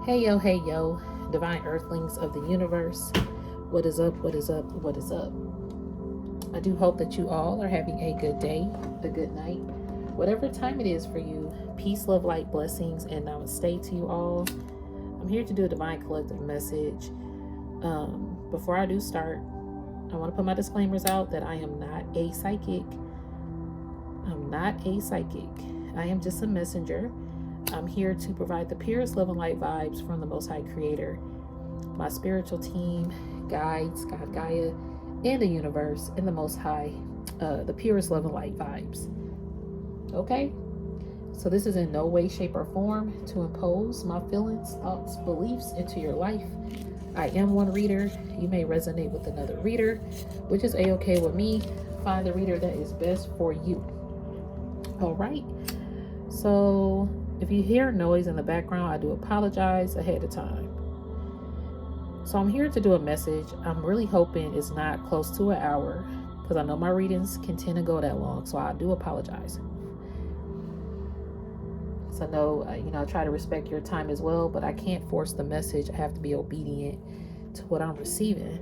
Hey yo, divine earthlings of the universe. What is up? What is up? What is up? I do hope that you all are having a good day, a good night, whatever time it is for you. Peace, love, light, blessings, and namaste to you all. I'm here to do a divine collective message. Before I do start, I want to put my disclaimers out that I am not a psychic. I'm not a psychic. I am just a messenger. I'm here to provide the purest love and light vibes from the Most High Creator, my spiritual team, guides, God Gaia, and the universe, and the Most High, the purest love and light vibes. Okay? So this is in no way, shape, or form to impose my feelings, thoughts, beliefs into your life. I am one reader. You may resonate with another reader, which is a-okay with me. Find the reader that is best for you. All right. So if you hear noise in the background, I do apologize ahead of time. So I'm here to do a message. I'm really hoping it's not close to an hour because I know my readings can tend to go that long. So I do apologize. So I know, I try to respect your time as well, but I can't force the message. I have to be obedient to what I'm receiving.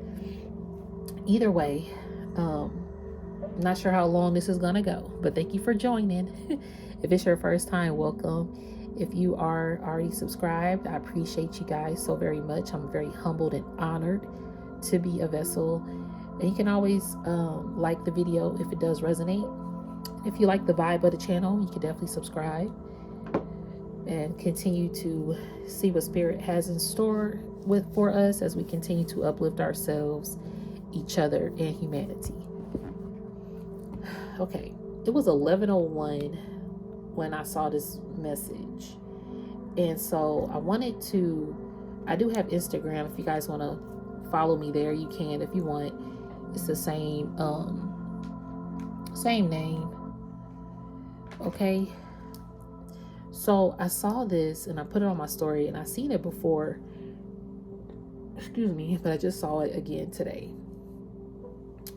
Either way, I'm not sure how long this is going to go, but thank you for joining. If it's your first time, welcome. If you are already subscribed, I appreciate you guys so very much. I'm very humbled and honored to be a vessel. And you can always like the video if it does resonate. If you like the vibe of the channel, you can definitely subscribe and continue to see what Spirit has in store for us as we continue to uplift ourselves, each other, and humanity. Okay, it was 11:01 when I saw this message, and so I do have Instagram. If you guys want to follow me there, you can. If you want, it's the same name. Okay, so I saw this and I put it on my story, and I seen it before, but I just saw it again today.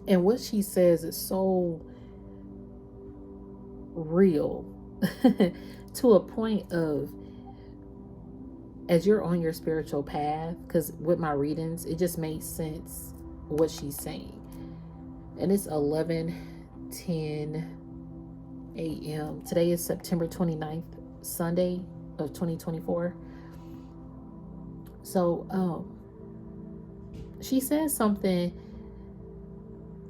And what she says is so real to a point of, as you're on your spiritual path, because with my readings it just made sense what she's saying. And it's 11:10 a.m. Today is September 29th, Sunday of 2024. So she says something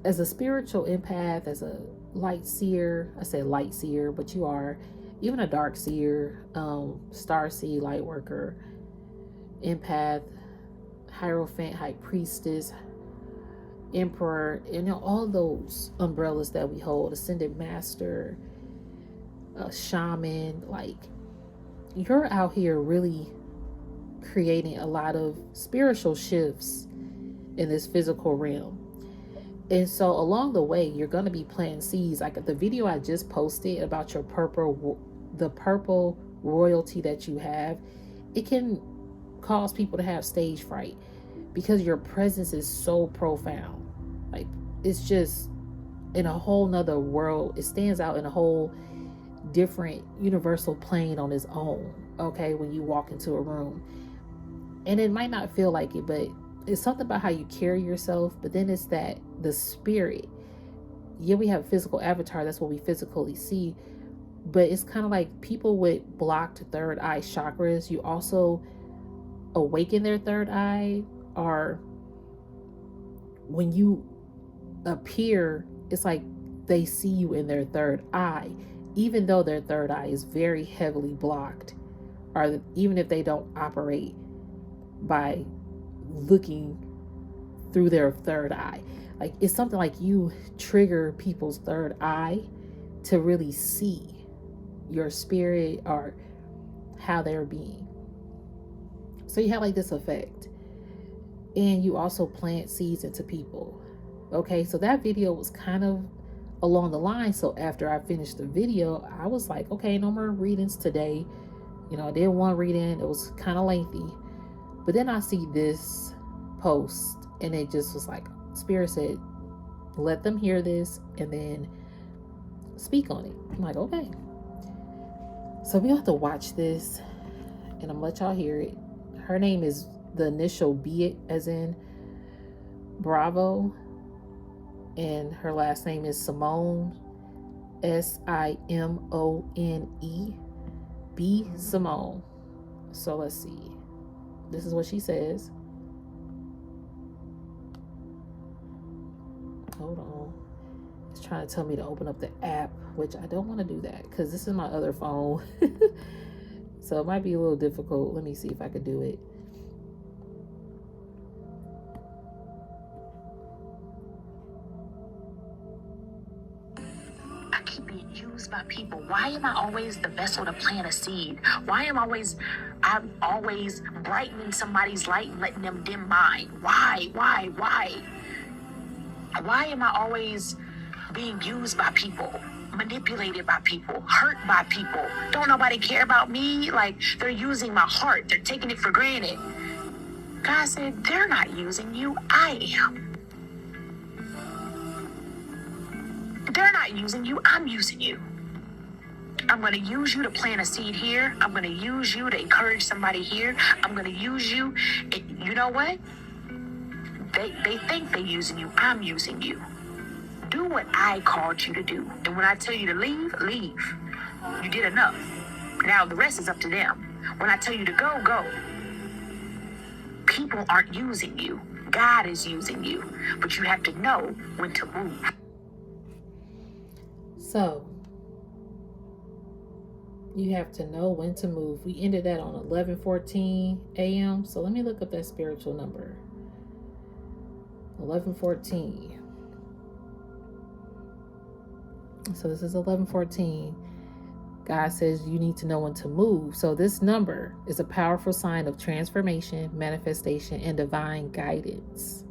as a spiritual empath, as a light seer. I say light seer, but you are even a dark seer, star seed, light worker, empath, hierophant, high priestess, emperor, all those umbrellas that we hold, ascended master, shaman. Like, you're out here really creating a lot of spiritual shifts in this physical realm. And so along the way, you're going to be planting seeds. Like the video I just posted about the purple royalty that you have, it can cause people to have stage fright because your presence is so profound. Like, it's just in a whole nother world. It stands out in a whole different universal plane on its own. Okay, when you walk into a room, and it might not feel like it, but it's something about how you carry yourself. But then it's that the spirit. Yeah, we have a physical avatar. That's what we physically see. But it's kind of like people with blocked third eye chakras. You also awaken their third eye, or when you appear, it's like they see you in their third eye, even though their third eye is very heavily blocked, or even if they don't operate by looking through their third eye. Like, it's something like you trigger people's third eye to really see your spirit or how they're being. So you have like this effect, and you also plant seeds into people. Okay, so that video was kind of along the line. So after I finished the video, I was like, okay, no more readings today. I did one reading. It was kind of lengthy. But then I see this post, and it just was like, Spirit said, let them hear this and then speak on it. I'm like, okay. So we have to watch this, and I'm gonna let y'all hear it. Her name is the initial B as in Bravo, and her last name is Simone, Simone, B Simone. So let's see. This is what she says. Hold on. It's trying to tell me to open up the app, which I don't want to do that because this is my other phone. So it might be a little difficult. Let me see if I could do it. I keep being used by people. Why am I always the vessel to plant a seed? Why am I'm always brightening somebody's light and letting them dim mine? Why? Why am I always being used by people, manipulated by people, hurt by people? Don't nobody care about me? Like, they're using my heart. They're taking it for granted. God said, they're not using you. I am. They're not using you. I'm using you. I'm going to use you to plant a seed here. I'm going to use you to encourage somebody here. I'm going to use you. You know what? They think they're using you. I'm using you. Do what I called you to do. And when I tell you to leave, leave. You did enough. Now the rest is up to them. When I tell you to go, go. People aren't using you. God is using you. But you have to know when to move. So, you have to know when to move. We ended that on 11:14 a.m. So let me look up that spiritual number. 11:14. So this is 11:14. God says you need to know when to move. So this number is a powerful sign of transformation, manifestation, and divine guidance.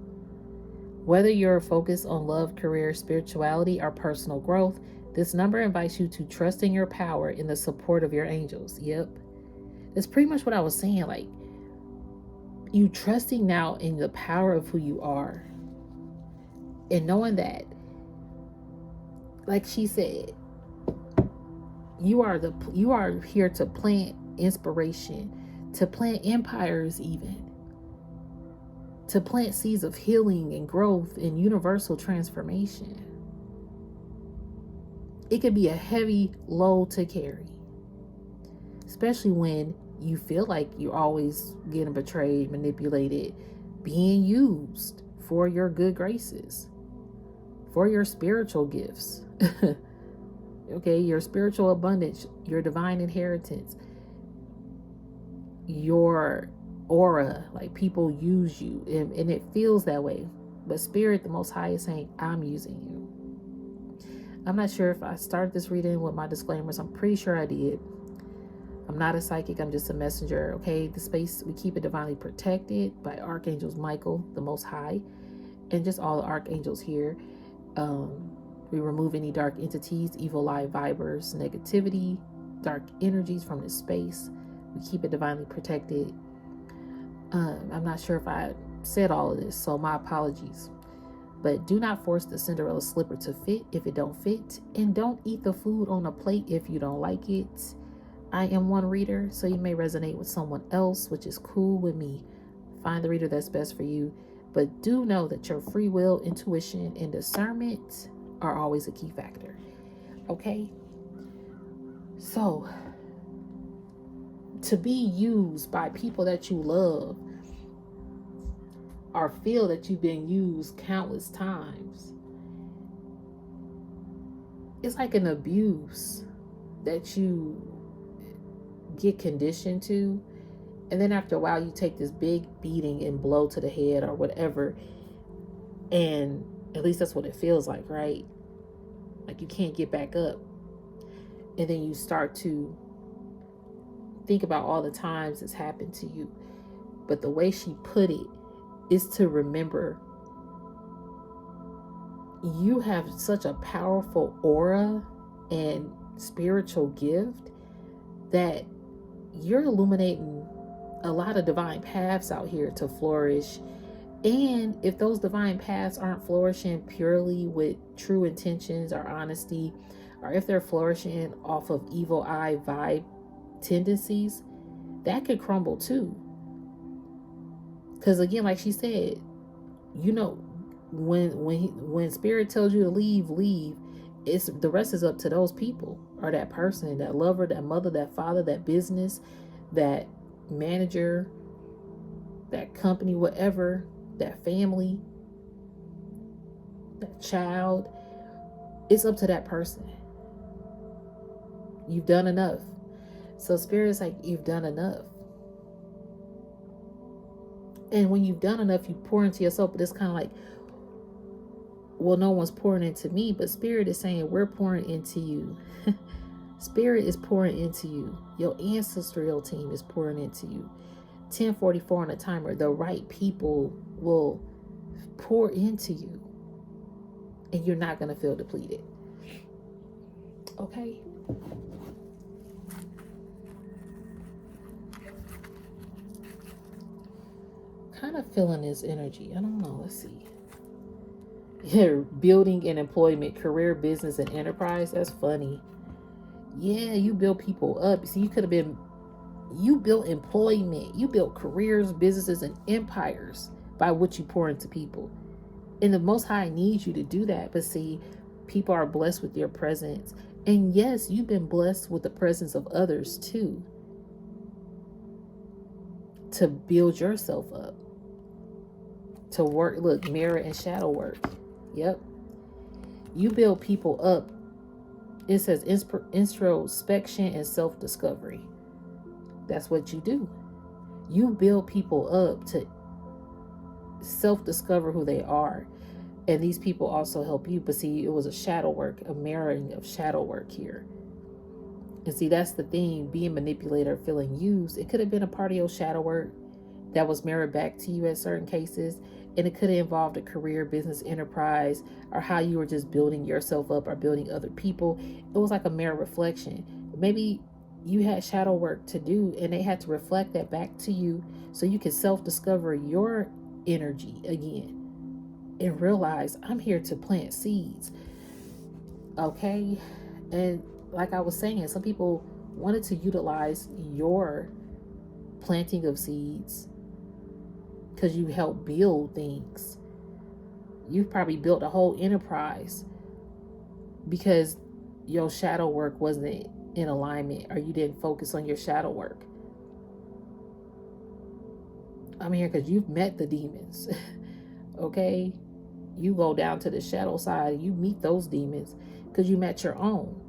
Whether you're focused on love, career, spirituality, or personal growth, this number invites you to trust in your power in the support of your angels. Yep. That's pretty much what I was saying. Like, you trusting now in the power of who you are. And knowing that, like she said, you are here to plant inspiration, to plant empires even, to plant seeds of healing and growth and universal transformation. It could be a heavy load to carry, especially when you feel like you're always getting betrayed, manipulated, being used for your good graces, for your spiritual gifts. Okay, your spiritual abundance, your divine inheritance, your aura, like people use you, and it feels that way. But Spirit, the Most High, is saying, I'm using you. I'm not sure if I started this reading with my disclaimers. I'm pretty sure I did. I'm not a psychic. I'm just a messenger. Okay, the space, we keep it divinely protected by Archangels Michael, the Most High, and just all the archangels here. We remove any dark entities, evil eye vibers, negativity, dark energies from this space. We keep it divinely protected. I'm not sure if I said all of this, so my apologies. But do not force the Cinderella slipper to fit if it don't fit. And don't eat the food on a plate if you don't like it. I am one reader, so you may resonate with someone else, which is cool with me. Find the reader that's best for you. But do know that your free will, intuition, and discernment are always a key factor. Okay? So, to be used by people that you love or feel that you've been used countless times, it's like an abuse that you get conditioned to, and then after a while you take this big beating and blow to the head or whatever, and at least that's what it feels like, right? Like you can't get back up. And then you start to think about all the times it's happened to you. But the way she put it is to remember you have such a powerful aura and spiritual gift that you're illuminating a lot of divine paths out here to flourish. And if those divine paths aren't flourishing purely with true intentions or honesty, or if they're flourishing off of evil eye vibe tendencies, that could crumble too. Because again, like she said, you know, when spirit tells you to leave. It's the rest is up to those people, or that person, that lover, that mother, that father, that business, that manager, that company, whatever, that family, that child. It's up to that person. You've done enough. So spirit is like, you've done enough. And when you've done enough, you pour into yourself. But it's kind of like, well, no one's pouring into me, but spirit is saying, we're pouring into you. Spirit is pouring into you. Your ancestral team is pouring into you. 10:44 on the timer. The right people will pour into you, and you're not going to feel depleted. Okay. Kind of feeling this energy. I don't know. Let's see. Yeah, building and employment, career, business, and enterprise. That's funny. Yeah, you build people up. See, you built employment, you built careers, businesses, and empires by what you pour into people. And the Most High needs you to do that. But see, people are blessed with your presence. And yes, you've been blessed with the presence of others too, to build yourself up, to work. Look, mirror and shadow work. Yep. You build people up. It says introspection and self-discovery. That's what you do. You build people up to self-discover who they are. And these people also help you. But see, it was a shadow work, a mirroring of shadow work here. And see, that's the thing, being manipulated or feeling used. It could have been a part of your shadow work that was mirrored back to you at certain cases. And it could have involved a career, business, enterprise, or how you were just building yourself up or building other people. It was like a mirror reflection. Maybe you had shadow work to do, and they had to reflect that back to you so you can self-discover your energy again and realize, I'm here to plant seeds. Okay? And like I was saying, some people wanted to utilize your planting of seeds because you help build things. You've probably built a whole enterprise because your shadow work wasn't in alignment, or you didn't focus on your shadow work. I'm here because you've met the demons. Okay? You go down to the shadow side and you meet those demons because you met your own.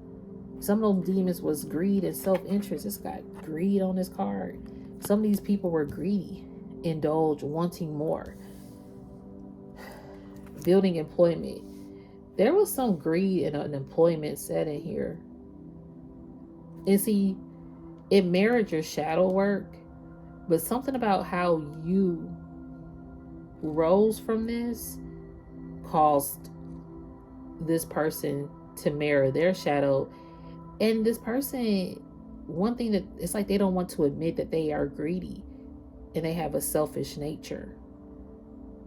Some of those demons was greed and self-interest. It's got greed on this card. Some of these people were greedy, indulge, wanting more. Building employment. There was some greed in an employment setting here. And see, it mirrored your shadow work, but something about how you rose from this caused this person to mirror their shadow. And this person, one thing that it's like they don't want to admit that they are greedy and they have a selfish nature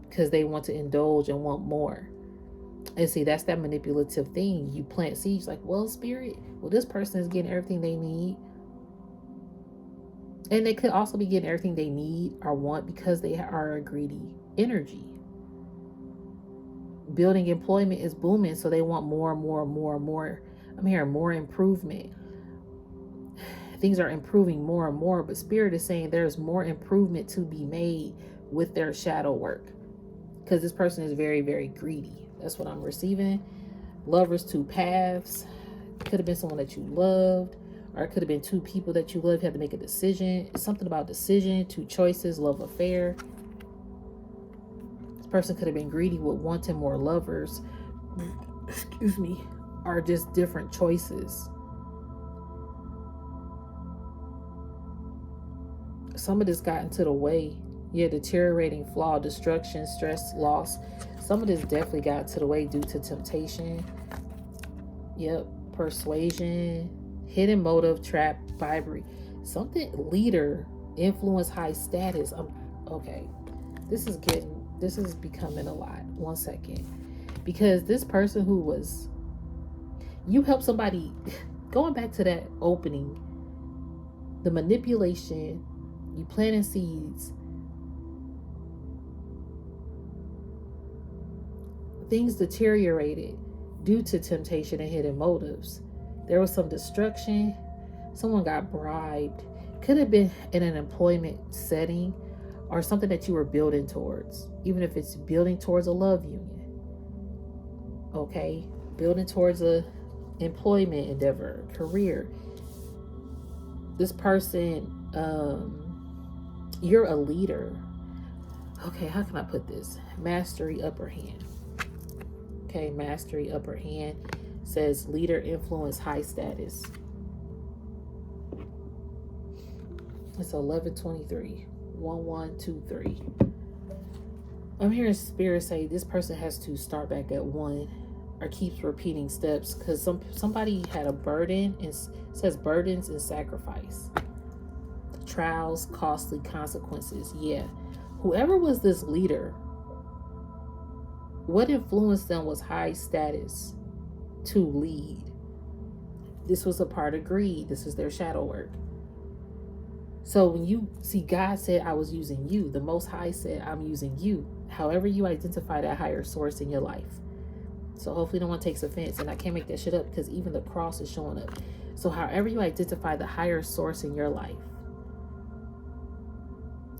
because they want to indulge and want more. And see, that's that manipulative thing. You plant seeds like, well, spirit, well, this person is getting everything they need. And they could also be getting everything they need or want because they are a greedy energy. Building employment is booming, so they want more and more and more and more. I'm hearing more improvement. Things are improving more and more, but spirit is saying there's more improvement to be made with their shadow work because this person is very, very greedy. That's what I'm receiving. Lovers, two paths. Could have been someone that you loved, or it could have been two people that you loved. You had to make a decision. It's something about decision, two choices, love affair. This person could have been greedy with wanting more lovers. Excuse me. Are just different choices. Some of this got into the way. Yeah, deteriorating, flaw, destruction, stress, loss. Some of this definitely got into the way due to temptation. Yep, persuasion, hidden motive, trap, bribery. Something, leader, influence, high status. Okay. This is becoming a lot. 1 second. Because this person who was, you help somebody, going back to that opening, the manipulation, you planting seeds, things deteriorated due to temptation and hidden motives. There was some destruction. Someone got bribed. Could have been in an employment setting or something that you were building towards, even if it's building towards a love union. Okay? Building towards a employment endeavor, career. This person, you're a leader. Okay, how can I put this? Mastery, upper hand. Okay, mastery, upper hand says leader, influence, high status. It's 1123, 1123. I'm hearing spirit say this person has to start back at 1 or keeps repeating steps because somebody had a burden and says burdens and sacrifice. Trials, costly consequences. Yeah. Whoever was this leader, what influenced them was high status to lead. This was a part of greed. This is their shadow work. So when you see God said, I was using you, the Most High said, I'm using you. However you identify that higher source in your life. So hopefully no one takes offense. And I can't make that shit up because even the cross is showing up. So however you identify the higher source in your life,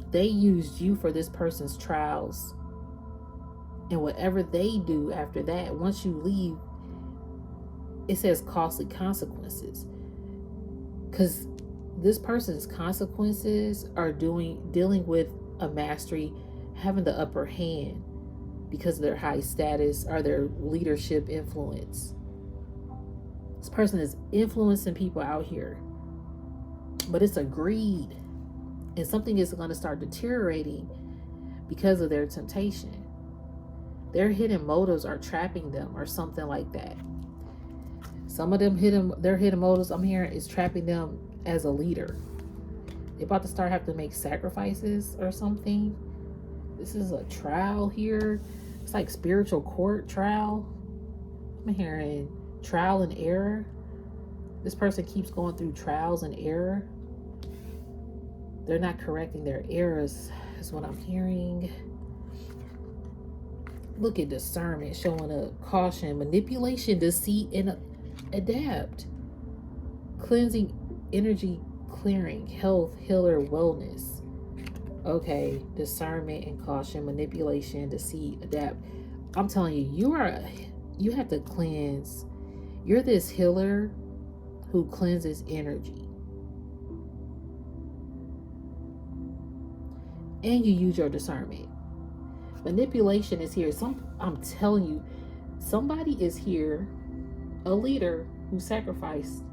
they used you for this person's trials. And whatever they do after that, once you leave, it says costly consequences. Because this person's consequences are dealing with a mastery, having the upper hand because of their high status or their leadership influence. This person is influencing people out here, but it's a greed, and something is going to start deteriorating because of their temptation. Their hidden motives are trapping them or something like that. Some of them their hidden motives I'm hearing is trapping them as a leader. They're about to start having to make sacrifices or something. This is a trial here. It's like spiritual court trial. I'm hearing trial and error. This person keeps going through trials and error. They're not correcting their errors, is what I'm hearing. Look at discernment showing up. Caution, manipulation, deceit, and adapt. Cleansing, energy clearing, health, healer, wellness. Okay, discernment and caution, manipulation, deceit, adapt. I'm telling you, you have to cleanse. You're this healer who cleanses energy. And you use your discernment. Manipulation is here. I'm telling you, somebody is here, a leader who sacrificed.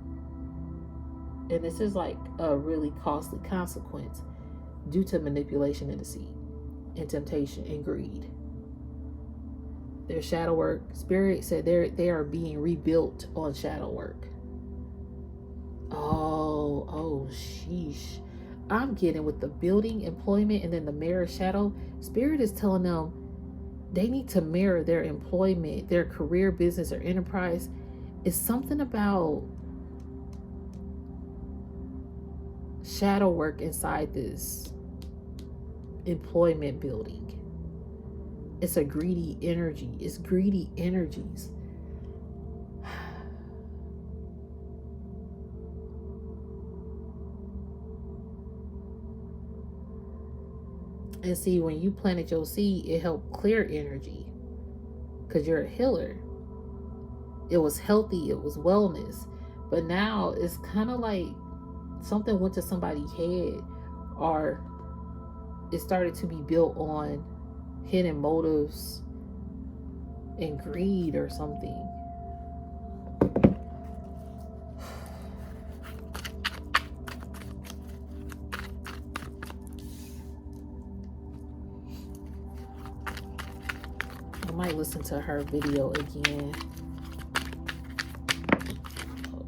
And this is like a really costly consequence due to manipulation and deceit and temptation and greed. Their shadow work, spirit said they are being rebuilt on shadow work. Oh, sheesh. I'm getting with the building, employment, and then the mirror shadow. Spirit is telling them they need to mirror their employment, their career, business, or enterprise. It's something about shadow work inside this employment building. It's a greedy energy. It's greedy energies. And see, when you planted your seed, it helped clear energy because you're a healer. It was healthy. It was wellness. But now it's kind of like something went to somebody's head, or it started to be built on hidden motives and greed or something. I might listen to her video again. Oh,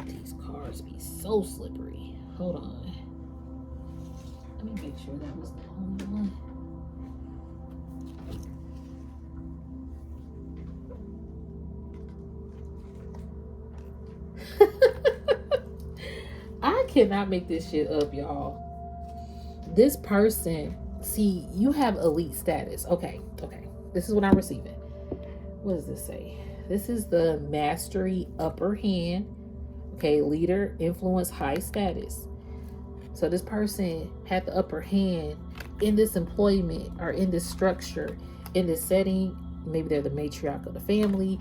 these cars be so slippery. Hold on. Let me make sure that was the only one. I cannot make this shit up, y'all. This person, see, you have elite status. Okay. This is what I'm receiving. what does this say? This is the mastery upper hand. Okay, leader, influence, high status. So this person had the upper hand in this employment or in this structure, in this setting. Maybe they're the matriarch of the family.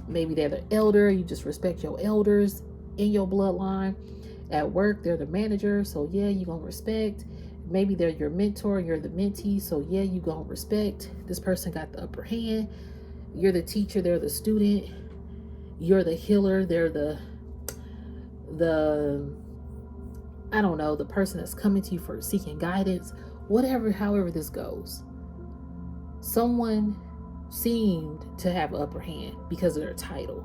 Maybe they're the elder. You just respect your elders in your bloodline. At work, they're the manager. So yeah, you're going to respect. Maybe they're your mentor. You're the mentee. So yeah, you're going to respect. This person got the upper hand. You're the teacher. They're the student. You're the healer. They're the I don't know, the person that's coming to you for seeking guidance, whatever, however this goes. Someone seemed to have upper hand because of their title,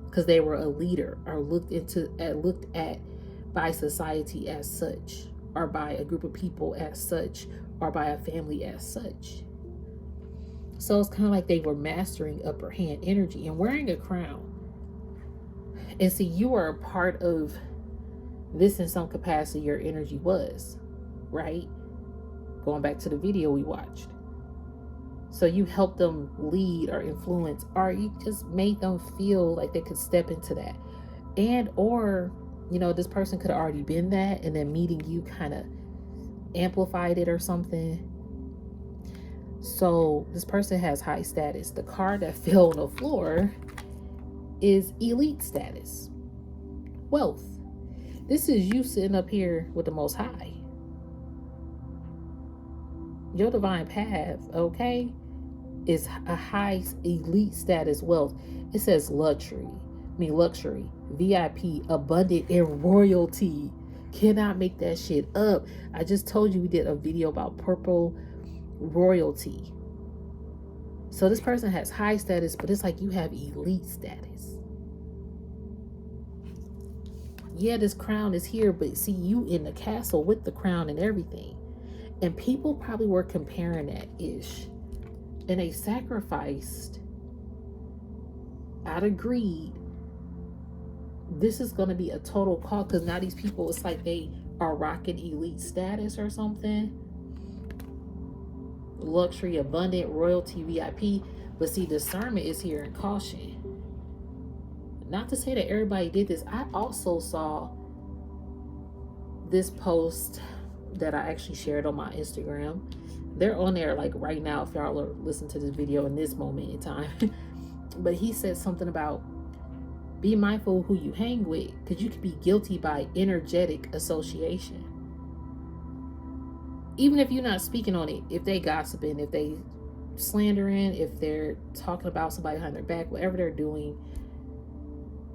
because they were a leader or looked at by society as such, or by a group of people as such, or by a family as such. So it's kind of like they were mastering upper hand energy and wearing a crown. And see, you are a part of this in some capacity. Your energy was, right? Going back to the video we watched. So you helped them lead or influence, or you just made them feel like they could step into that. And or, you know, this person could have already been that, and then meeting you kind of amplified it or something. So this person has high status. The card that fell on the floor is elite status, wealth. This is you sitting up here with the Most High, your divine path, okay, is a high elite status wealth. It says luxury, VIP, abundant, and royalty. Cannot make that shit up. I just told you we did a video about purple royalty. So this person has high status, but it's like you have elite status. Yeah, this crown is here, but see, you in the castle with the crown and everything. And people probably were comparing that ish. And they sacrificed out of greed. This is going to be a total call, because now these people, it's like they are rocking elite status or something. Luxury, abundant, royalty, VIP. But see, discernment is here, and caution. Not to say that everybody did this. I also saw this post that I actually shared on my Instagram. They're on there like right now if y'all are listening to this video in this moment in time. But he said something about be mindful who you hang with, because you could be guilty by energetic association. Even if you're not speaking on it, if they gossiping, if they slandering, if they're talking about somebody behind their back, whatever they're doing,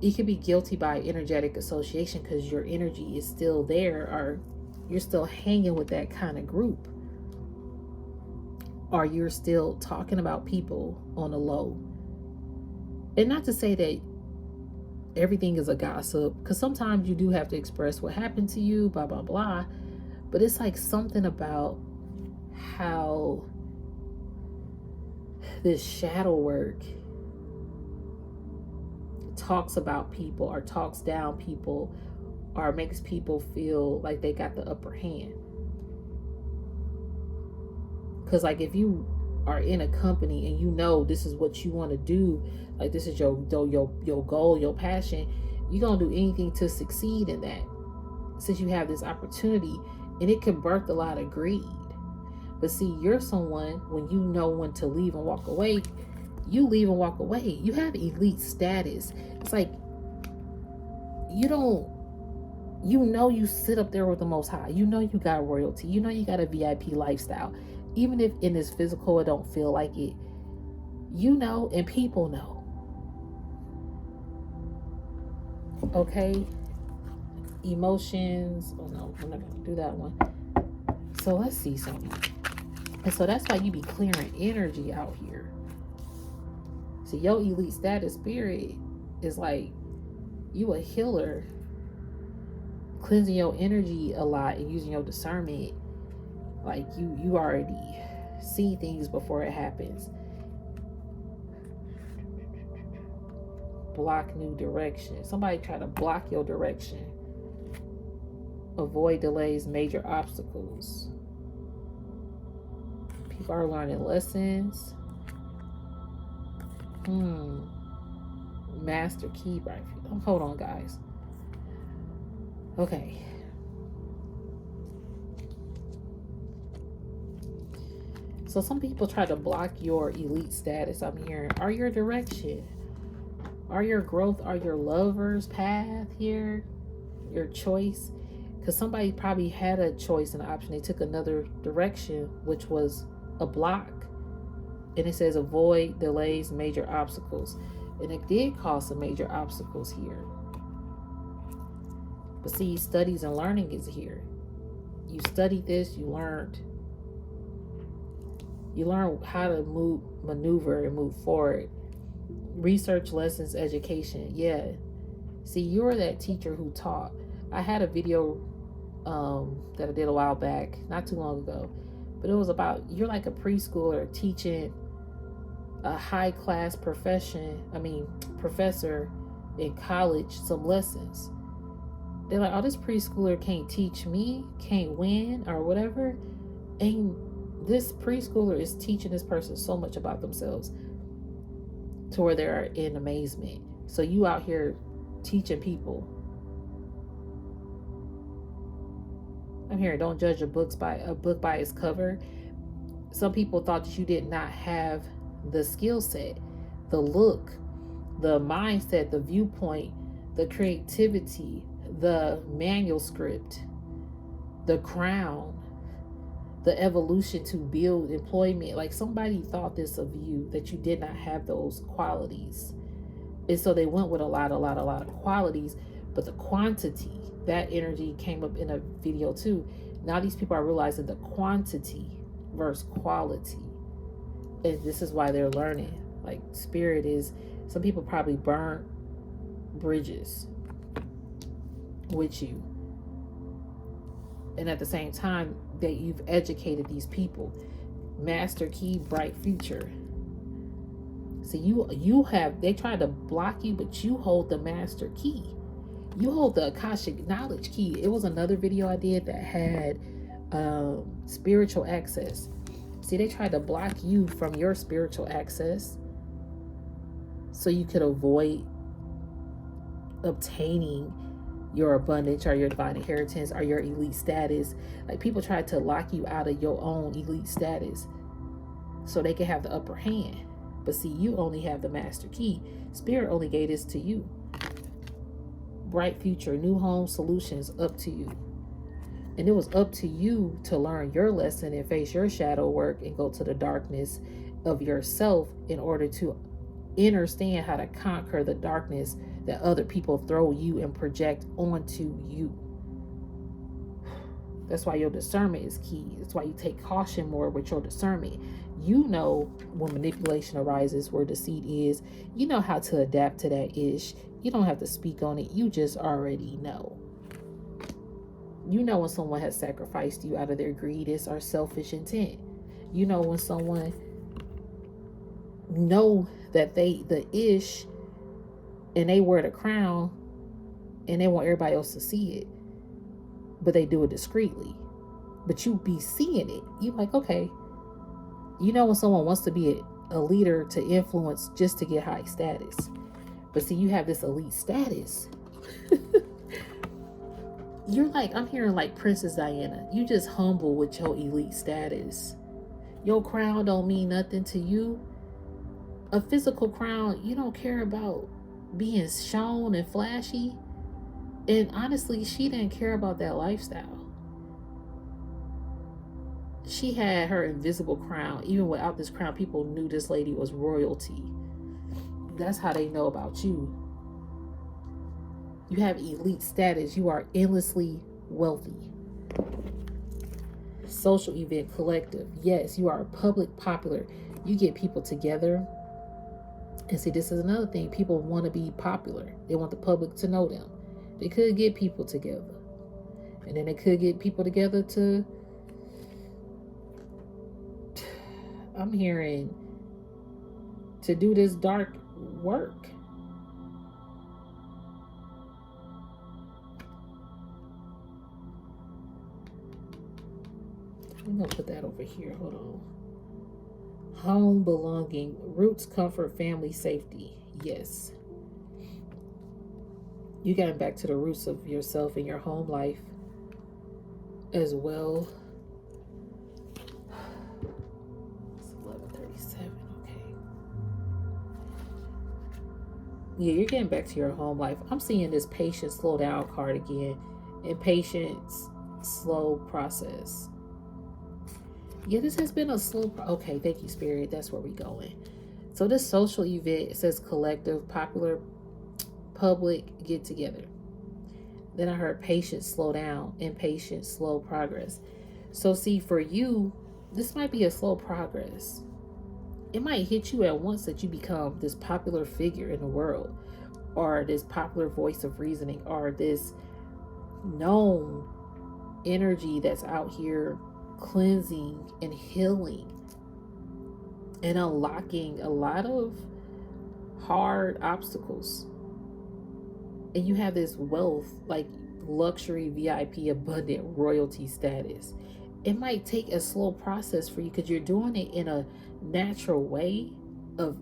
you could be guilty by energetic association because your energy is still there, or you're still hanging with that kind of group, or you're still talking about people on the low. And not to say that everything is a gossip, because sometimes you do have to express what happened to you, blah, blah, blah. But it's like something about how this shadow work talks about people, or talks down people, or makes people feel like they got the upper hand. Because like if you are in a company and you know this is what you want to do, like this is your goal, your passion, you're gonna do anything to succeed in that, since you have this opportunity. And it can birth a lot of greed. But see, you're someone, when you know when to leave and walk away, you leave and walk away. You have elite status. It's like you sit up there with the Most High. You know you got royalty. You know you got a VIP lifestyle. Even if in this physical it don't feel like it. You know, and people know. Okay? Emotions. Oh no, we're not gonna do that one. So let's see something. And so that's why you be clearing energy out here. So your elite status spirit is like you a healer, cleansing your energy a lot and using your discernment. Like you already see things before it happens. Block new direction. Somebody try to block your direction. Avoid delays, major obstacles. People are learning lessons. Hmm. Master key, right? Hold on, guys. Okay. So some people try to block your elite status. I'm hearing, are your direction, are your growth, are your lover's path here, your choice? Because somebody probably had a choice and an option. They took another direction, which was a block. And it says avoid delays, major obstacles. And it did cause some major obstacles here. But see, studies and learning is here. You studied this, you learn how to maneuver and move forward. Research, lessons, education. Yeah. See, you're that teacher who taught. I had a video that I did a while back, not too long ago, but it was about you're like a preschooler teaching a high class professor in college some lessons. They're like, oh, this preschooler can't teach me, can't win, or whatever. And this preschooler is teaching this person so much about themselves to where they're in amazement. So you out here teaching people. I'm here, don't judge a book by its cover. Some people thought that you did not have the skill set, the look, the mindset, the viewpoint, the creativity, the manuscript, the crown, the evolution to build employment. Like somebody thought this of you, that you did not have those qualities. And so they went with a lot of qualities, but the quantity, that energy came up in a video too. Now these people are realizing the quantity versus quality. And this is why they're learning. Like spirit is, some people probably burn bridges with you. And at the same time that you've educated these people. Master key, bright future. So you have, they try to block you, but you hold the master key. You hold the Akashic knowledge key. It was another video I did that had spiritual access. See, they tried to block you from your spiritual access so you could avoid obtaining your abundance or your divine inheritance or your elite status. Like people tried to lock you out of your own elite status so they can have the upper hand. But see, you only have the master key. Spirit only gave this to you. Bright future, new home solutions, up to you. And it was up to you to learn your lesson and face your shadow work and go to the darkness of yourself in order to understand how to conquer the darkness that other people throw you and project onto you. That's why your discernment is key. That's why you take caution more with your discernment. You know when manipulation arises, where deceit is. You know how to adapt to that ish. You don't have to speak on it. You just already know. You know when someone has sacrificed you out of their greediness or selfish intent. You know when someone know that they the ish and they wear the crown and they want everybody else to see it, but they do it discreetly. But you be seeing it. You like, okay. You know when someone wants to be a leader to influence just to get high status. But see, you have this elite status. You're like, I'm hearing like Princess Diana. You just humble with your elite status. Your crown don't mean nothing to you. A physical crown, you don't care about being shown and flashy. And honestly, she didn't care about that lifestyle. She had her invisible crown. Even without this crown, people knew this lady was royalty. That's how they know about you. You have elite status. You are endlessly wealthy. Social event collective. Yes, you are public popular. You get people together. And see, this is another thing. People want to be popular. They want the public to know them. They could get people together. And then they could get people together to, I'm hearing, to do this dark work. I'm going to put that over here. Hold on. Home, belonging, roots, comfort, family, safety. Yes. You getting back to the roots of yourself and your home life as well. It's 11:37. Okay. Yeah, you're getting back to your home life. I'm seeing this patience, slow down card again. Impatience, slow process. Yeah, this has been a slow. Okay, thank you, Spirit. That's where we going. So this social event, it says collective, popular, public get together. Then I heard patience, slow down, impatience, slow progress. So see, for you, this might be a slow progress. It might hit you at once that you become this popular figure in the world, or this popular voice of reasoning, or this known energy that's out here cleansing and healing and unlocking a lot of hard obstacles. And you have this wealth, like luxury, VIP, abundant royalty status. It might take a slow process for you because you're doing it in a natural way of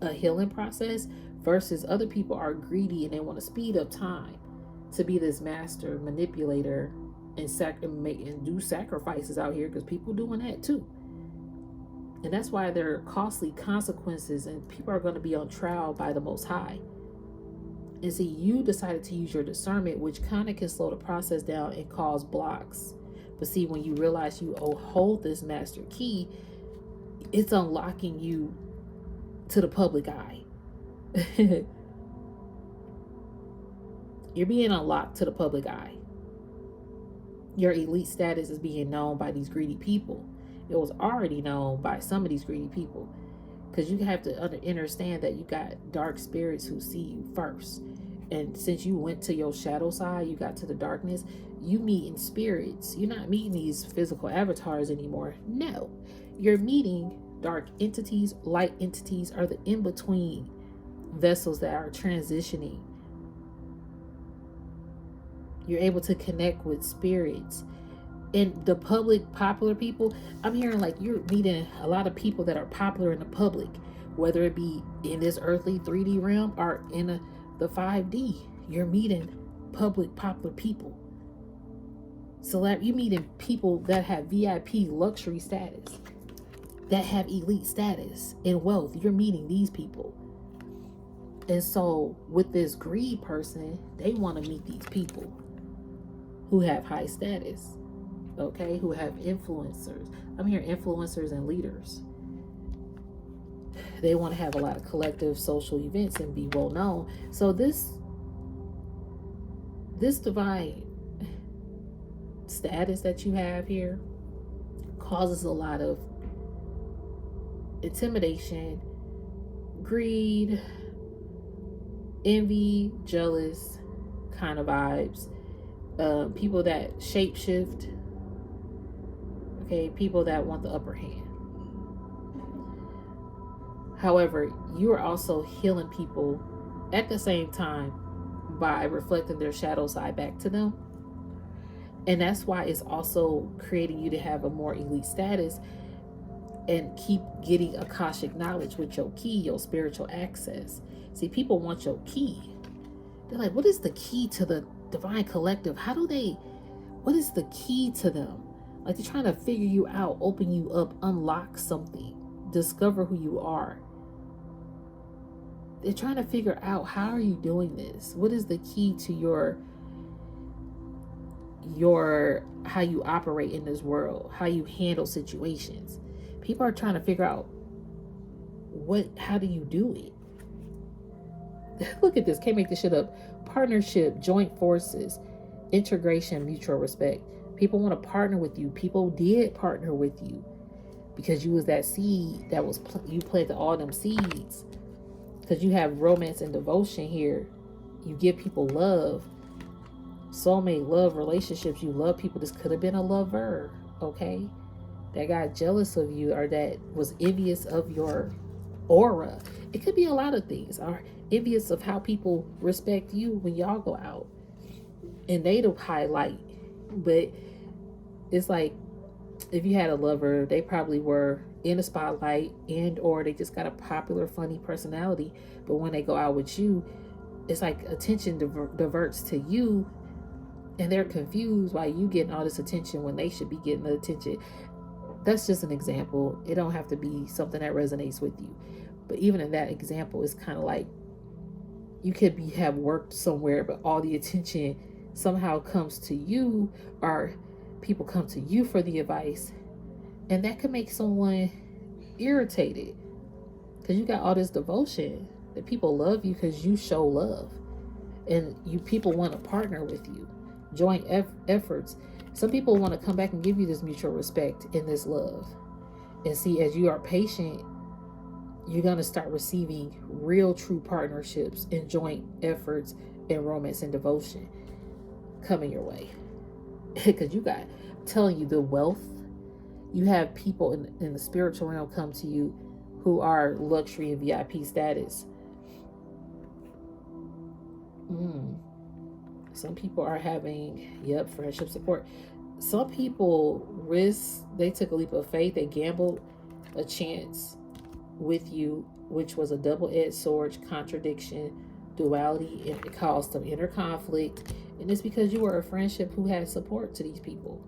a healing process, versus other people are greedy and they want to speed up time to be this master manipulator and do sacrifices out here, because people doing that too. And that's why there are costly consequences, and people are going to be on trial by the Most High. And see, you decided to use your discernment, which kind of can slow the process down and cause blocks. But see, when you realize you hold this master key, it's unlocking you to the public eye. You're being unlocked to the public eye. Your elite status is being known by these greedy people. It was already known by some of these greedy people, because you have to understand that you got dark spirits who see you first. And since you went to your shadow side, you got to the darkness, you meeting spirits. You're not meeting these physical avatars anymore. No, you're meeting dark entities. Light entities are the in-between vessels that are transitioning. You're able to connect with spirits. And the public, popular people, I'm hearing like you're meeting a lot of people that are popular in the public, whether it be in this earthly 3D realm or in the 5D. You're meeting public, popular people. You're meeting people that have VIP luxury status, that have elite status and wealth. You're meeting these people. And so with this greed person, they want to meet these people who have high status, okay, who have influencers. I'm hearing influencers and leaders. They want to have a lot of collective social events and be well known. So this divine status that you have here causes a lot of intimidation, greed, envy, jealous kind of vibes. People that shapeshift, okay, people that want the upper hand. However, you are also healing people at the same time by reflecting their shadow side back to them. And that's why it's also creating you to have a more elite status and keep getting Akashic knowledge with your key, your spiritual access. See, people want your key. They're like, what is the key to the divine collective? What is the key to them? Like, they're trying to figure you out, open you up, unlock something, discover who you are. They're trying to figure out, how are you doing this? What is the key to your how you operate in this world, how you handle situations? People are trying to figure out how do you do it? Look at this, can't make this shit up. Partnership, joint forces, integration, mutual respect. People want to partner with you. People did partner with you because you was that seed that was you planted all them seeds. Because you have romance and devotion here. You give people love, soulmate love relationships. You love people. This could have been a lover, okay, that got jealous of you or that was envious of your aura. It could be a lot of things, or envious of how people respect you when y'all go out, and they don't highlight. But it's like If you had a lover, they probably were in the spotlight, and or they just got a popular, funny personality. But when they go out with you, it's like attention diverts to you, and they're confused why you getting all this attention when they should be getting the attention. That's just an example. It don't have to be something that resonates with you. But even in that example, it's kind of like you could have worked somewhere, but all the attention somehow comes to you, or people come to you for the advice, and that could make someone irritated because you got all this devotion that people love you because you show love, and you people want to partner with you, joint efforts. Some people want to come back and give you this mutual respect and this love. And see, as you are patient, you're going to start receiving real, true partnerships and joint efforts and romance and devotion coming your way. Because you got, I'm telling you, the wealth, you have people in the spiritual realm come to you who are luxury and VIP status. Some people are having, friendship support. Some people they took a leap of faith, they gambled a chance with you, which was a double-edged sword, contradiction, duality, and it caused some inner conflict. And it's because you were a friendship who had support to these people.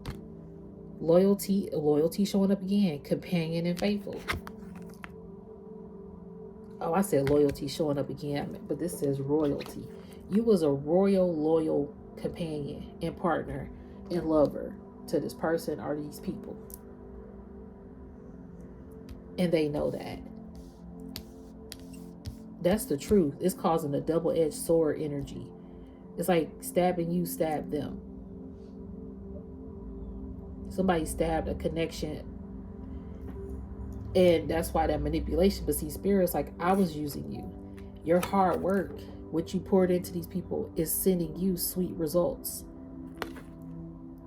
Loyalty showing up again, companion and faithful. Oh, I said loyalty showing up again, but this says royalty. You was a royal, loyal companion and partner and lover to this person or these people. And they know that. That's the truth. It's causing a double-edged sword energy. It's like stabbing you, stab them. Somebody stabbed a connection. And that's why that manipulation. But see, Spirit's like, I was using you. Your hard work, what you poured into these people, is sending you sweet results.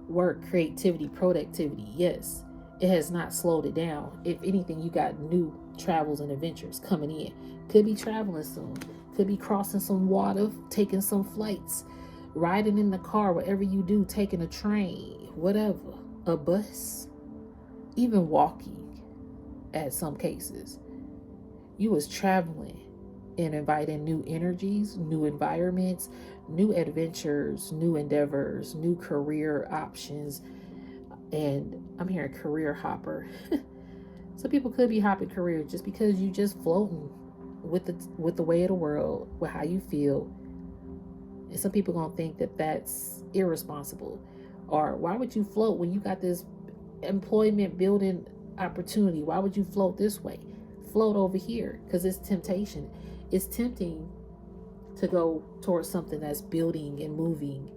Work, creativity, productivity. Yes, it has not slowed it down. If anything, you got new travels and adventures coming in. Could be traveling soon. Could be crossing some water, taking some flights, riding in the car, whatever you do, taking a train, whatever, a bus, even walking at some cases. You was traveling and inviting new energies, new environments, new adventures, new endeavors, new career options. And I'm hearing career hopper. Some people could be hopping careers just because you just floating with the way of the world, with how you feel. And some people gonna think that that's irresponsible. Or why would you float when you got this employment building opportunity? Why would you float this way? Float over here, because it's temptation. It's tempting to go towards something that's building and moving,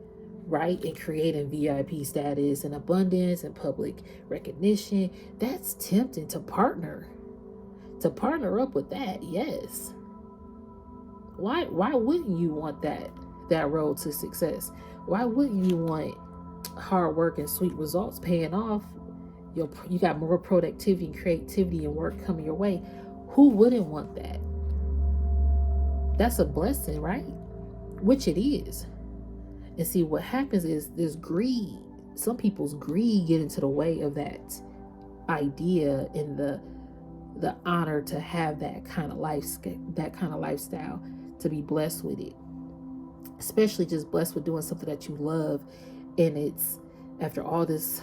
right? And creating VIP status and abundance and public recognition. That's tempting to partner up with that. Yes. Why wouldn't you want that road to success? Why wouldn't you want hard work and sweet results paying off? You got more productivity and creativity and work coming your way. Who wouldn't want that? That's a blessing, right? Which it is. And see, what happens is there's greed. Some people's greed get into the way of that idea and the honor to have that kind of lifestyle, to be blessed with it. Especially just blessed with doing something that you love. And it's after all this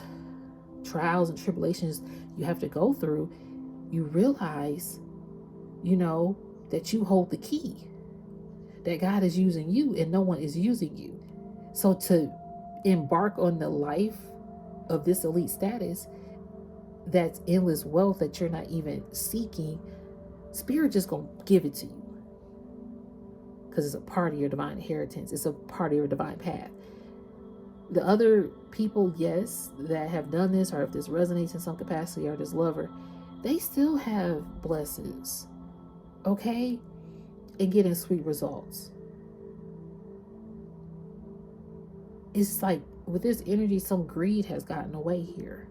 trials and tribulations you have to go through, you realize, that you hold the key, that God is using you and no one is using you. So to embark on the life of this elite status, that's endless wealth that you're not even seeking, Spirit just gonna give it to you because it's a part of your divine inheritance. It's a part of your divine path. The other people, yes, that have done this, or if this resonates in some capacity, or this lover, they still have blessings, okay, and getting sweet results. It's like with this energy, some greed has gotten away here.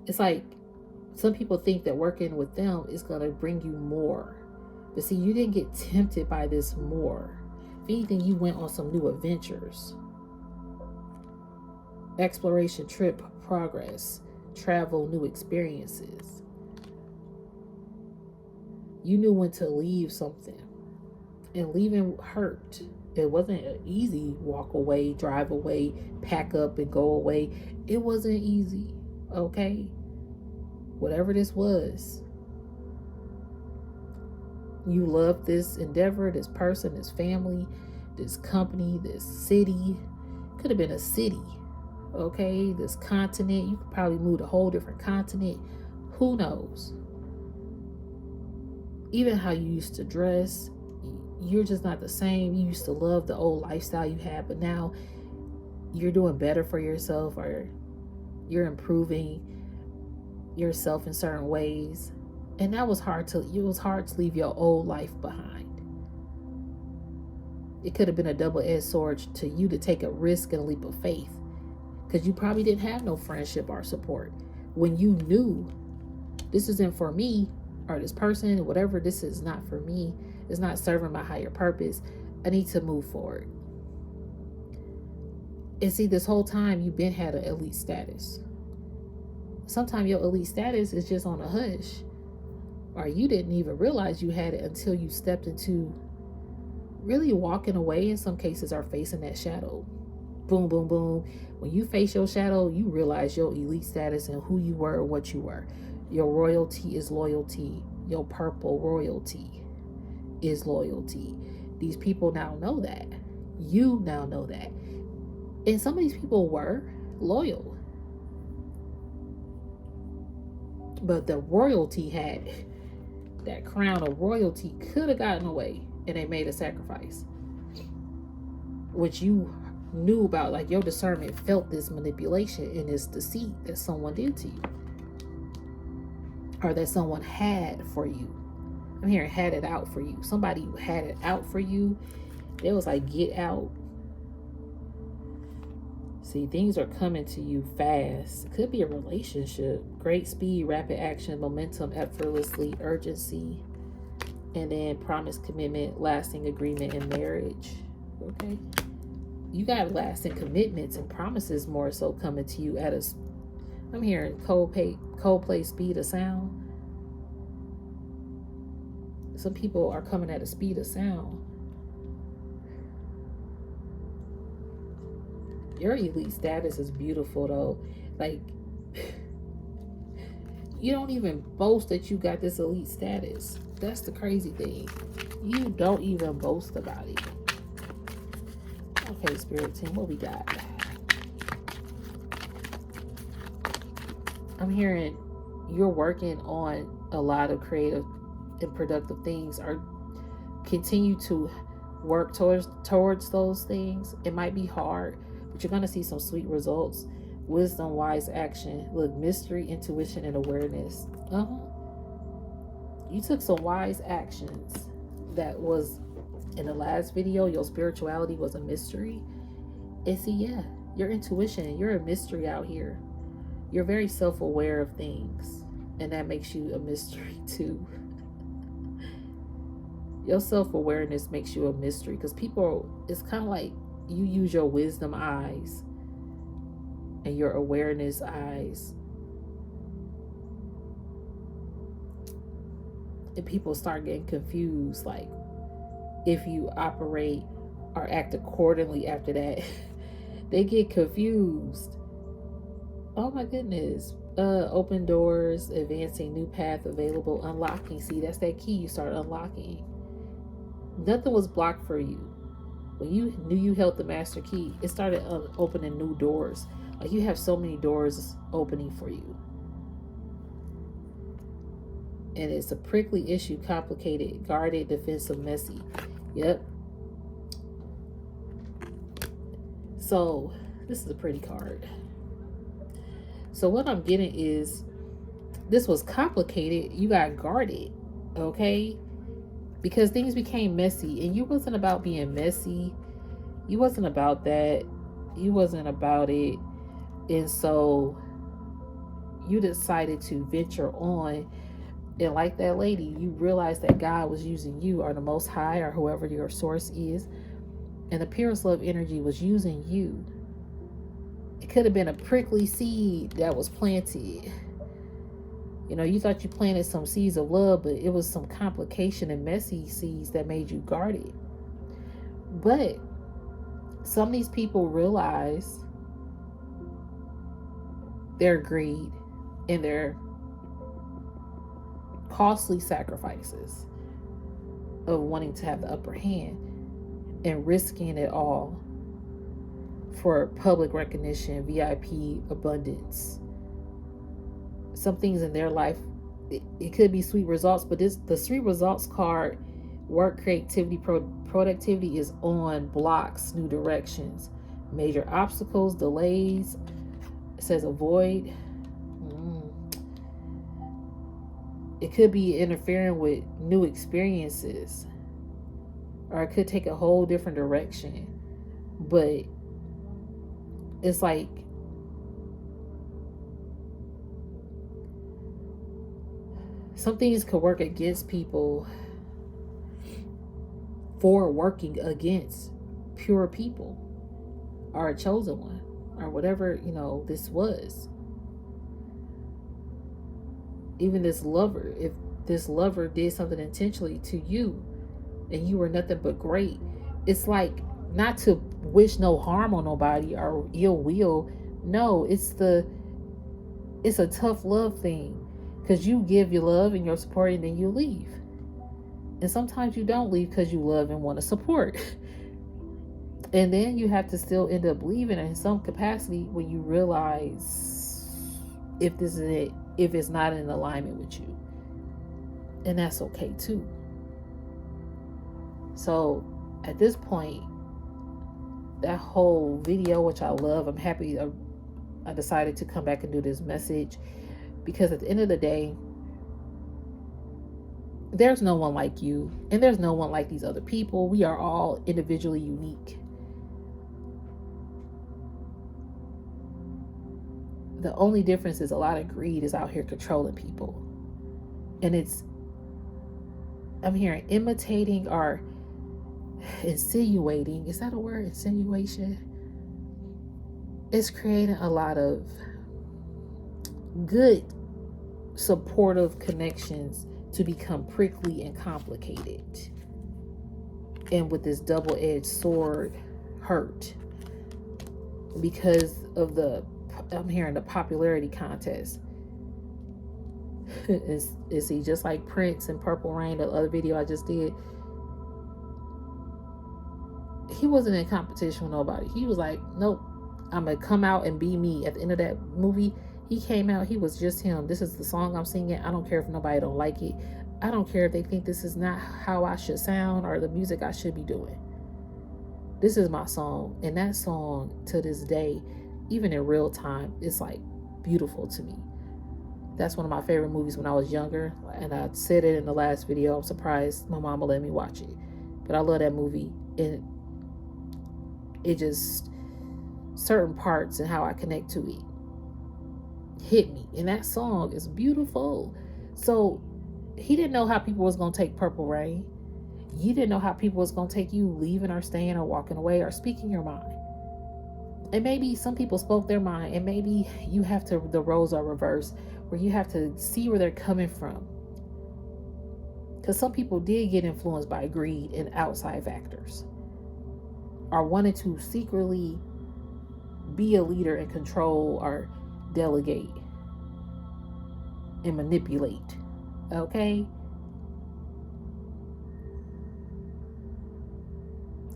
It's like some people think that working with them is going to bring you more But see, you didn't get tempted by this more. If anything, you went on some new adventures. Exploration, trip, progress, travel, new experiences. You knew when to leave something. And leaving hurt. It wasn't an easy walk away, drive away, pack up and go away. It wasn't easy. Okay? Whatever this was. You loved this endeavor, this person, this family, this company, this city. Could have been a city. Okay? This continent. You could probably move to a whole different continent. Who knows? Even how you used to dress. You're just not the same. You used to love the old lifestyle you had, but now you're doing better for yourself, or you're improving yourself in certain ways. And that was hard to leave your old life behind. It could have been a double-edged sword to you to take a risk and a leap of faith, because you probably didn't have no friendship or support when you knew this isn't for me, or this person, whatever, this is not for me. It's not serving my higher purpose. I need to move forward. And see, this whole time you've been had an elite status. Sometimes your elite status is just on a hush, or you didn't even realize you had it until you stepped into really walking away, in some cases, or facing that shadow. Boom, boom, boom. When you face your shadow, you realize your elite status and who you were and what you were. Your royalty is loyalty. Your purple royalty is loyalty. These people now know that. You now know that. And some of these people were loyal. But the royalty had that crown of royalty, could have gotten away, and they made a sacrifice. Which you knew about, like your discernment felt this manipulation and this deceit that someone did to you. Or that someone had for you. I'm hearing had it out for you. Somebody had it out for you. It was like, get out. See, things are coming to you fast. It could be a relationship. Great speed, rapid action, momentum, effortlessly, urgency. And then promise, commitment, lasting agreement, and marriage. Okay? You got lasting commitments and promises more so coming to you at a... I'm hearing Coldplay speed of sound. Some people are coming at a speed of sound. Your elite status is beautiful though. Like, you don't even boast that you got this elite status. That's the crazy thing. You don't even boast about it. Okay, Spirit Team, what we got? I'm hearing you're working on a lot of creative and productive things, or continue to work towards those things. It might be hard, but you're going to see some sweet results. Wisdom, wise action. Look, mystery, intuition, and awareness. You took some wise actions. That was in the last video. Your spirituality was a mystery. And see, yeah, your intuition, you're a mystery out here. You're very self-aware of things, and that makes you a mystery too. Your self-awareness makes you a mystery, because people, it's kind of like you use your wisdom eyes and your awareness eyes, and people start getting confused, like if you operate or act accordingly after that. They get confused. Oh my goodness. Open doors, advancing, new path available, unlocking. See, that's that key. You start unlocking. Nothing was blocked for you. When you knew you held the master key, it started opening new doors. Like, you have so many doors opening for you. And it's a prickly issue, complicated, guarded, defensive, messy. Yep. So, this is a pretty card. So what I'm getting is, this was complicated. You got guarded, okay? Because things became messy, and you wasn't about being messy. You wasn't about that. You wasn't about it. And so you decided to venture on And like that lady, you realize that God was using you, or the Most High, or whoever your source is, and the purest love energy was using you. It could have been a prickly seed that was planted. You know, you thought you planted some seeds of love, but it was some complication and messy seeds that made you guarded. But some of these people realize their greed and their costly sacrifices of wanting to have the upper hand and risking it all for public recognition, VIP abundance. Some things in their life, it could be sweet results, but the sweet results card, work, creativity, productivity, is on blocks, new directions, major obstacles, delays. It says avoid. It could be interfering with new experiences, or it could take a whole different direction. But it's like some things could work against people for working against pure people, or a chosen one, or whatever, you know, this was. Even this lover, if this lover did something intentionally to you and you were nothing but great, it's like, not to wish no harm on nobody or ill will. No, it's a tough love thing, because you give your love and your support and then you leave. And sometimes you don't leave because you love and want to support. And then you have to still end up leaving in some capacity when you realize if this is it, if it's not in alignment with you. And that's okay too. So at this point, that whole video, which I love, I'm happy I decided to come back and do this message, because at the end of the day, there's no one like you, and there's no one like these other people. We are all individually unique. The only difference is a lot of greed is out here controlling people. And I'm hearing imitating or insinuating. Is that a word? Insinuation? It's creating a lot of good, supportive connections to become prickly and complicated. And with this double-edged sword, hurt. Because of I'm hearing the popularity contest. Is he just like Prince and Purple Rain, the other video I just did? He wasn't in competition with nobody. He was like, nope, I'm gonna come out and be me. At the end of that movie, he came out, he was just him. This is the song I'm singing. I don't care if nobody don't like it. I don't care if they think this is not how I should sound or the music I should be doing. This is my song. And that song, to this day, even in real time, it's like beautiful to me. That's one of my favorite movies when I was younger. And I said it in the last video. I'm surprised my mama let me watch it. But I love that movie. And it just, certain parts and how I connect to it hit me. And that song is beautiful. So he didn't know how people was going to take Purple Rain. You didn't know how people was going to take you leaving or staying or walking away or speaking your mind. And maybe some people spoke their mind, and maybe you have to, the roles are reversed, where you have to see where they're coming from. Because some people did get influenced by greed and outside factors, or wanted to secretly be a leader and control or delegate and manipulate. Okay?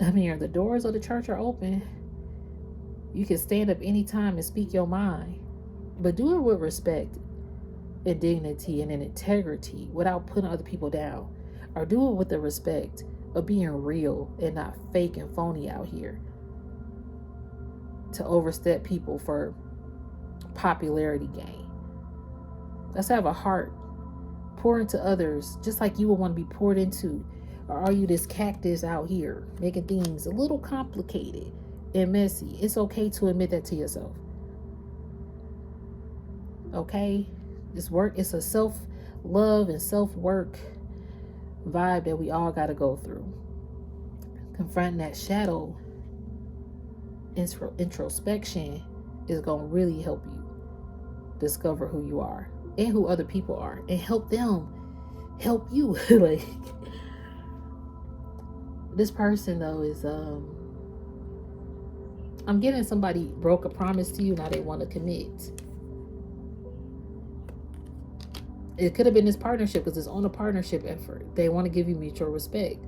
I mean, the doors of the church are open. You can stand up anytime and speak your mind, but do it with respect and dignity and in integrity without putting other people down, or do it with the respect of being real and not fake and phony out here to overstep people for popularity gain. Let's have a heart. Pour into others just like you would want to be poured into. Or are you this cactus out here making things a little complicated and messy? It's okay to admit that to yourself. Okay? This work is a self love and self-work vibe that we all got to go through. Confronting that shadow introspection is going to really help you discover who you are and who other people are, and help them help you. Like, this person though is I'm getting somebody broke a promise to you, now they want to commit. It could have been this partnership, because it's on a partnership effort. They want to give you mutual respect.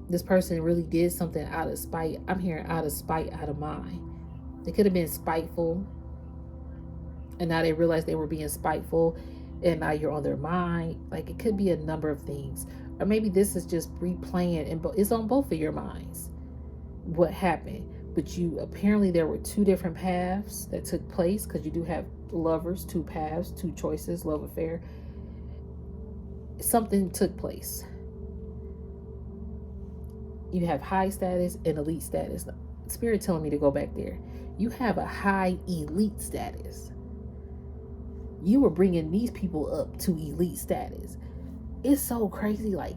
This person really did something out of spite. I'm hearing out of spite, out of mind. They could have been spiteful, and now they realize they were being spiteful, and now you're on their mind. Like, it could be a number of things. Or maybe this is just replaying, and it's on both of your minds what happened. But you, apparently there were two different paths that took place, because you do have lovers, two paths, two choices, love affair. Something took place. You have high status and elite status. Spirit telling me to go back there. You have a high elite status. You were bringing these people up to elite status. It's so crazy. Like,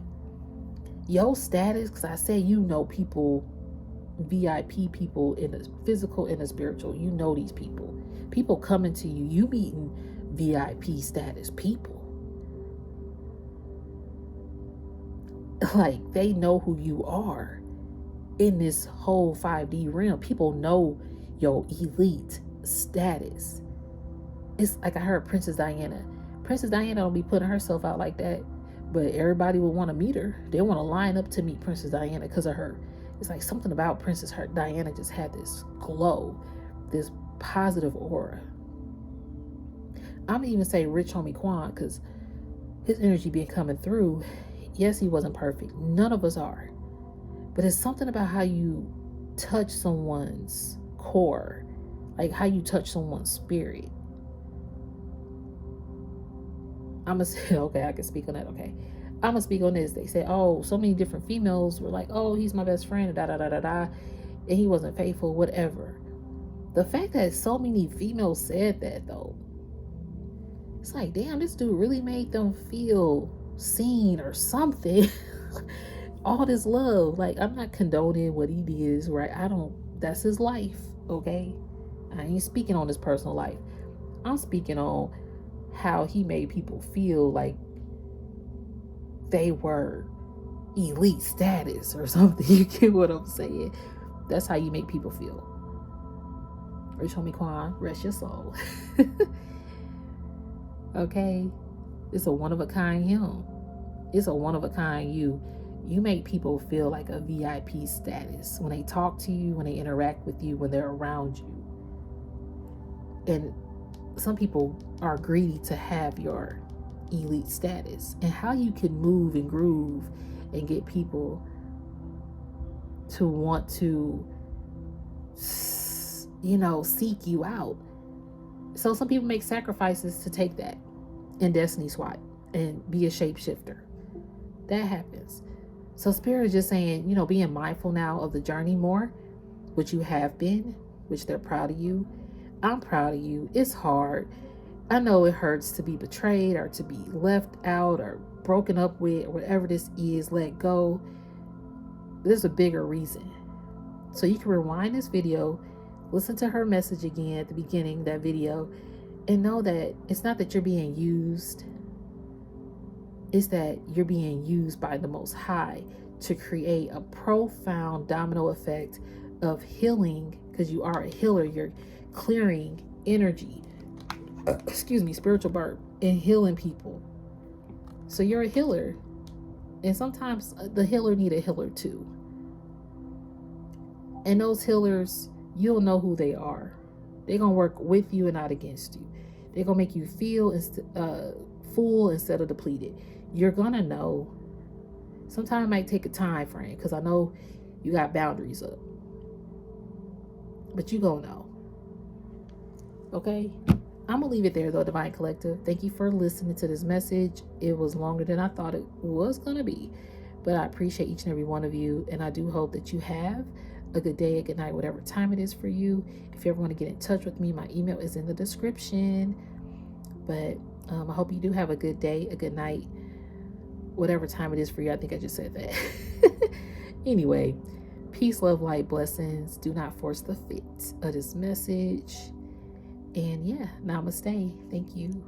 your status, because I say, you know, people, VIP people in the physical and the spiritual, you know these people. People coming to you, you meeting VIP status people. Like, they know who you are in this whole 5D realm. People know your elite status. It's like I heard Princess Diana. Princess Diana don't be putting herself out like that, but everybody will want to meet her. They want to line up to meet Princess Diana because of her. It's like something about Princess Diana just had this glow, this positive aura. I'm gonna even say Rich Homie Quan, because his energy been coming through. Yes, he wasn't perfect. None of us are. But it's something about how you touch someone's core, like how you touch someone's spirit. I'm gonna say, okay, I can speak on that. Okay, I'm gonna speak on this. They say, oh, so many different females were like, oh, he's my best friend, da da da da da, and he wasn't faithful, whatever. The fact that so many females said that, though, it's like, damn, this dude really made them feel seen or something. All this love. Like, I'm not condoning what he did, right? That's his life, okay? I ain't speaking on his personal life. I'm speaking on how he made people feel like they were elite status or something. You get what I'm saying? That's how you make people feel. Rich Homie Quan, rest your soul. Okay? It's a one-of-a-kind him. It's a one-of-a-kind you. You make people feel like a VIP status when they talk to you, when they interact with you, when they're around you. And some people are greedy to have your elite status. And how you can move and groove and get people to want to, you know, seek you out. So some people make sacrifices to take that in Destiny Swat and be a shapeshifter. That happens. So Spirit is just saying, you know, being mindful now of the journey more, which you have been, which they're proud of you. I'm proud of you. It's hard. I know it hurts to be betrayed or to be left out or broken up with, or whatever this is, let go. There's a bigger reason. So you can rewind this video, listen to her message again at the beginning of that video, and know that it's not that you're being used. Is that you're being used by the Most High to create a profound domino effect of healing, because you are a healer. You're clearing energy, spiritual burp, and healing people. So you're a healer, and sometimes the healer need a healer too. And those healers, you'll know who they are. They're gonna work with you and not against you. They're gonna make you feel full instead of depleted. You're gonna know. Sometimes it might take a time frame, because I know you got boundaries up, but you gonna know. Okay, I'm gonna leave it there though, Divine Collective. Thank you for listening to this message. It was longer than I thought it was gonna be, but I appreciate each and every one of you, and I do hope that you have a good day, a good night, whatever time it is for you. If you ever want to get in touch with me, my email is in the description. But I hope you do have a good day, a good night, whatever time it is for you. I think I just said that. Anyway, peace, love, light, blessings. Do not force the fit of this message. And yeah, namaste. Thank you.